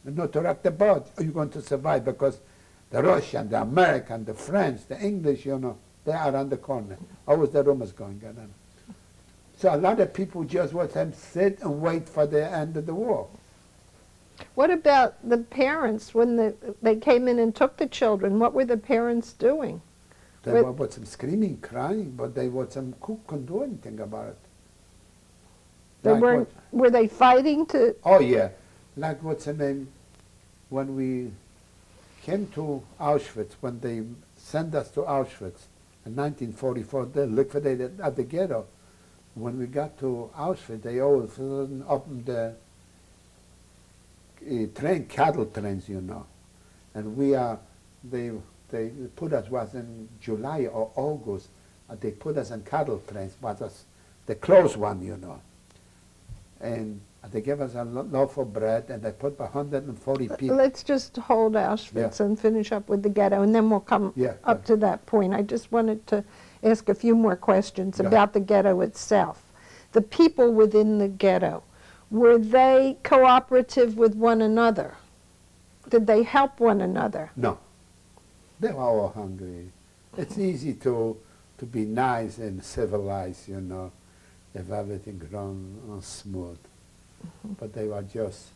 Speaker 2: and not to rock the boat, you're going to survive because the Russian, the American, the French, the English, you know, they are around the corner. Always the rumors going on. So a lot of people just want to sit and wait for the end of the war.
Speaker 1: What about the parents when they came in and took the children? What were the parents doing?
Speaker 2: They were screaming, crying, but they couldn't do anything about it.
Speaker 1: They weren't. Were they fighting to?
Speaker 2: Oh yeah, like what's the name? When we came to Auschwitz, when they sent us to Auschwitz in 1944, they liquidated at the ghetto. When we got to Auschwitz, they all of a sudden opened the train, cattle trains, you know. And we are, they put us, was in July or August, they put us in cattle trains, but us, the close one, you know. And they gave us a loaf of bread, and they put 140 people.
Speaker 1: Let's just hold Auschwitz and finish up with the ghetto, and then we'll come up to that point. I just wanted to ask a few more questions about the ghetto itself. The people within the ghetto, were they cooperative with one another? Did they help one another?
Speaker 2: No. They were all hungry. It's easy to be nice and civilized, you know, if everything runs smooth. But they were just...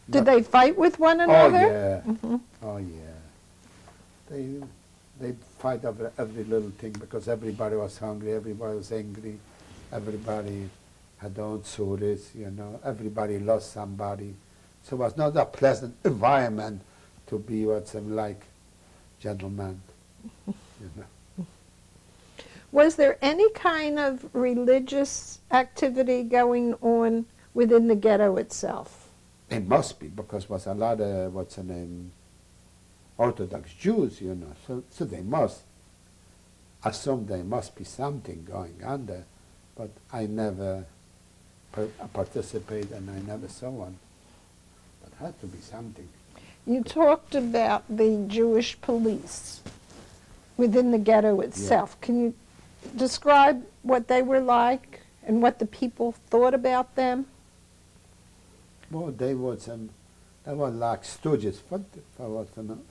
Speaker 1: Did they fight with one another?
Speaker 2: Oh, yeah. Oh, yeah. They fight over every little thing because everybody was hungry, everybody was angry, everybody had their own stories, you know, everybody lost somebody. So it was not a pleasant environment to be what's like gentlemen, you know.
Speaker 1: Was there any kind of religious activity going on within the ghetto itself?
Speaker 2: It must be, because was a lot of, what's the name, Orthodox Jews, you know, so they must assume there must be something going on there, but I never participated and I never saw one. But it had to be something. You
Speaker 1: talked about the Jewish police within the ghetto itself. Yeah. Can you describe what they were like and what the people thought about them?
Speaker 2: Well, they were like stooges for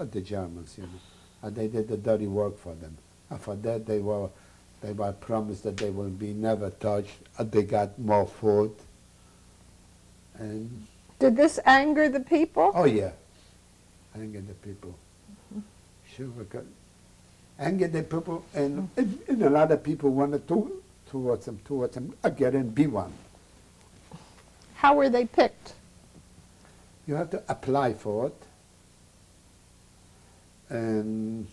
Speaker 2: the Germans, you know. And they did the dirty work for them. And for that, they were promised that they will be never touched. They got more food. And
Speaker 1: did this anger the people?
Speaker 2: Oh, yeah. Anger the people. Sure, because anger the people, and a lot of people wanted towards them, get and be one.
Speaker 1: How were they picked?
Speaker 2: You have to apply for it, and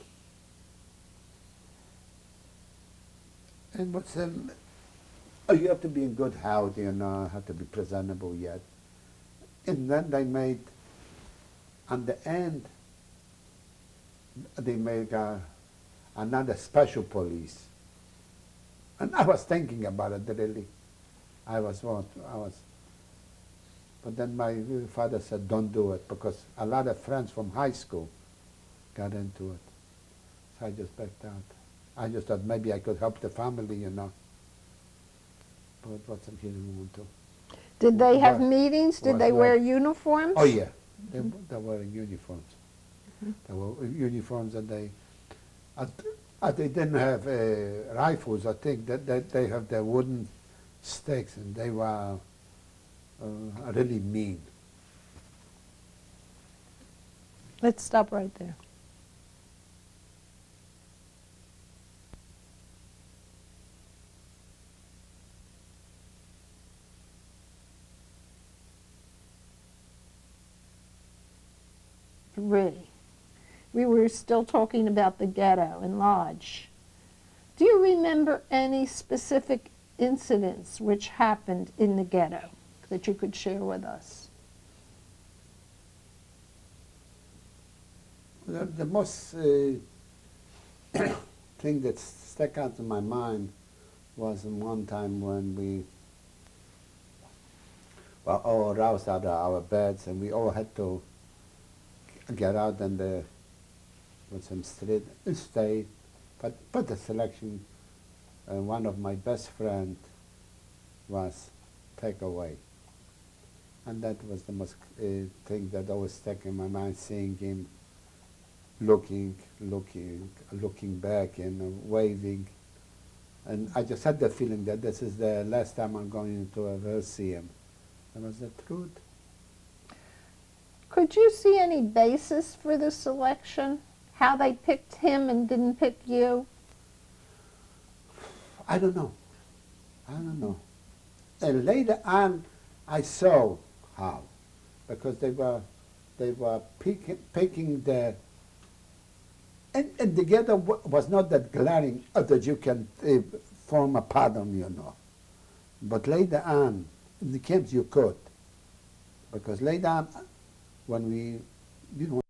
Speaker 2: what's you have to be in good health, you know, have to be presentable yet. And then they made, at the end, they made another special police. And I was thinking about it, really. But then my father said, don't do it, because a lot of friends from high school got into it. So I just backed out. I just thought maybe I could help the family, you know. But what's he didn't want to.
Speaker 1: Did they have meetings? Did they wear uniforms?
Speaker 2: Oh, yeah. They were wearing uniforms. They were uniforms, and they didn't have rifles, I think. That they have their wooden sticks, and they were really mean.
Speaker 1: Let's stop right there. Really. We were still talking about the ghetto and Lodge. Do you remember any specific incidents which happened in the ghetto that you could share with us?
Speaker 2: The most thing that stuck out in my mind was in one time when we were all roused out of our beds, and we all had to get out on the some street and stay. But the selection, one of my best friend was taken away. And that was the most thing that always stuck in my mind, seeing him looking back and waving. And I just had the feeling that this is the last time I'm going to ever see him. That was the truth.
Speaker 1: Could you see any basis for the selection? How they picked him and didn't pick you?
Speaker 2: I don't know. And later on, I saw how, because they were picking the, and the ghetto was not that glaring that you can form a pattern, you know. But later on, in the camps you could, because later on, when we, you know,